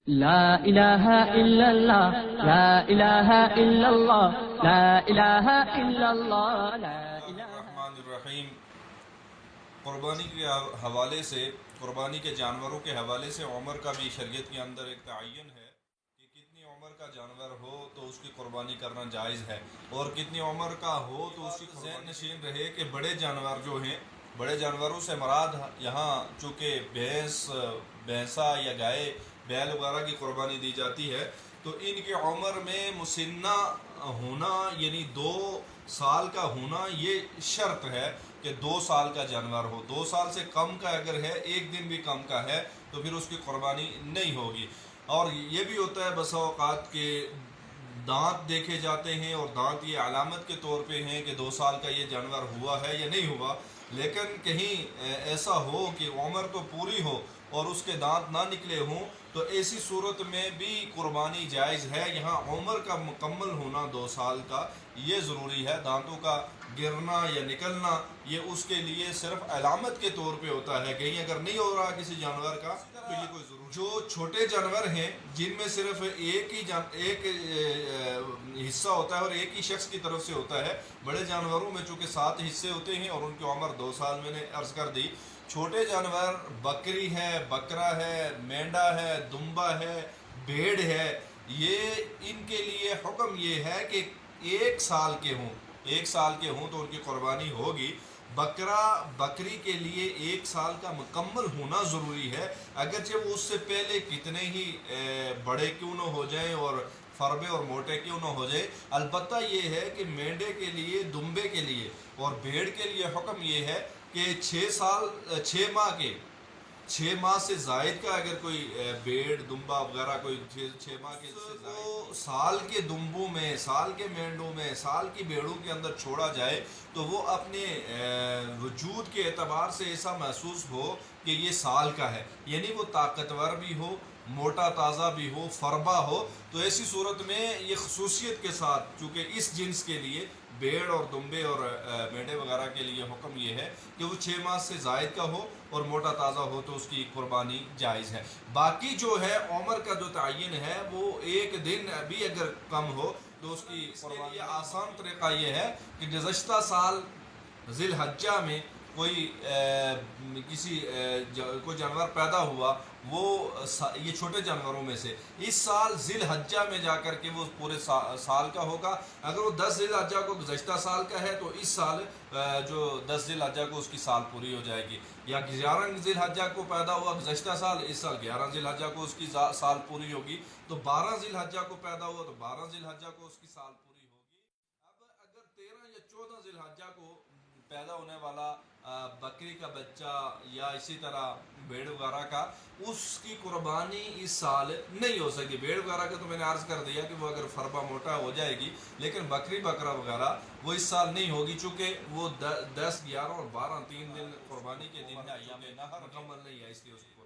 لا الہ الا اللہ لا الہ الا اللہ لا الہ الا اللہ لا الہ الرحمن الرحیم۔ قربانی کے حوالے سے، قربانی کے جانوروں کے حوالے سے عمر کا بھی شریعت کے اندر ایک تعین ہے کہ کتنی عمر کا جانور ہو تو اس کی قربانی کرنا جائز ہے، اور کتنی عمر کا ہو تو اس کی ذہن نشین رہے کہ بڑے جانور جو ہیں، بڑے جانوروں سے مراد یہاں چونکہ بھینسا یا گائے، بیل وغیرہ کی قربانی دی جاتی ہے، تو ان کی عمر میں مسنہ ہونا یعنی 2 سال کا ہونا یہ شرط ہے کہ 2 سال کا جانور ہو۔ 2 سال سے کم کا اگر ہے، ایک دن بھی کم کا ہے تو پھر اس کی قربانی نہیں ہوگی۔ اور یہ بھی ہوتا ہے بسا اوقات کہ دانت دیکھے جاتے ہیں، اور دانت یہ علامت کے طور پہ ہیں کہ 2 سال کا یہ جانور ہوا ہے یا نہیں ہوا، لیکن کہیں ایسا ہو کہ عمر تو پوری ہو اور اس کے دانت نہ نکلے ہوں، تو ایسی صورت میں بھی قربانی جائز ہے۔ یہاں عمر کا مکمل ہونا 2 سال کا یہ ضروری ہے، دانتوں کا گرنا یا نکلنا یہ اس کے لیے صرف علامت کے طور پہ ہوتا ہے، کہیں اگر نہیں ہو رہا کسی جانور کا تو یہ کوئی ضرور۔ جو چھوٹے جانور ہیں جن میں صرف ایک حصہ ہوتا ہے اور ایک ہی شخص کی طرف سے ہوتا ہے، بڑے جانوروں میں چونکہ 7 حصے ہوتے ہیں اور ان کی عمر 2 سال میں نے عرض کر دی۔ چھوٹے جانور بکری ہے، بکرا ہے، مینڈا ہے، دمبا ہے، بھیڑ ہے، یہ ان کے لیے حکم یہ ہے کہ 1 سال کے ہوں، 1 سال کے ہوں تو ان کی قربانی ہوگی۔ بکری کے لیے 1 سال کا مکمل ہونا ضروری ہے، اگرچہ وہ اس سے پہلے کتنے ہی بڑے کیوں نہ ہو جائیں اور فربے اور موٹے کیوں نہ ہو جائے۔ البتہ یہ ہے کہ مینڈے کے لیے، دمبے کے لیے اور بھیڑ کے لیے حکم یہ ہے کہ 6 ماہ سے زائد کا اگر کوئی بھیڑ دمبا وغیرہ کوئی 6 ماہ کے سے زائد سال کے دمبوں میں، سال کے مینڈوں میں، سال کی بھیڑوں کے اندر چھوڑا جائے تو وہ اپنے وجود کے اعتبار سے ایسا محسوس ہو کہ یہ سال کا ہے، یعنی وہ طاقتور بھی ہو، موٹا تازہ بھی ہو، فربا ہو، تو ایسی صورت میں یہ خصوصیت کے ساتھ چونکہ اس جنس کے لیے بھیڑ اور دمبے اور مینڈے وغیرہ کے لیے حکم یہ ہے کہ وہ 6 ماہ سے زائد کا ہو اور موٹا تازہ ہو تو اس کی قربانی جائز ہے۔ باقی جو ہے عمر کا جو تعین ہے وہ ایک دن بھی اگر کم ہو تو اس کی قربانی آسان طریقہ یہ ہے کہ گزشتہ سال ذی الحجہ میں کوئی کوئی جانور پیدا ہوا، وہ یہ چھوٹے جانوروں میں سے اس سال ذی الحجہ میں جا کر کے وہ پورے سال کا ہوگا۔ اگر وہ 10 ذی الحجہ کو گزشتہ سال کا ہے تو اس سال جو 10 ذی الحجہ کو اس کی سال پوری ہو جائے گی، یا 11 ذی الحجہ کو پیدا ہوا گزشتہ سال، اس سال 11 ذی الحجہ کو اس کی سال پوری ہوگی، تو 12 ذی الحجہ کو پیدا ہوا تو 12 ذی الحجہ کو اس کی سال پوری ہوگی۔ اب اگر 13 یا 14 ذی الحجہ کو پیدا ہونے والا بکری کا بچہ یا اسی طرح بھیڑ وغیرہ کا، اس کی قربانی اس سال نہیں ہو سکتی۔ بھیڑ وغیرہ کا تو میں نے عرض کر دیا کہ وہ اگر فربا موٹا ہو جائے گی، لیکن بکری بکرا وغیرہ وہ اس سال نہیں ہوگی، چونکہ وہ 10، 11 اور 12 3 دن قربانی کے دن مکمل نہیں ہے، اس لیے اس کو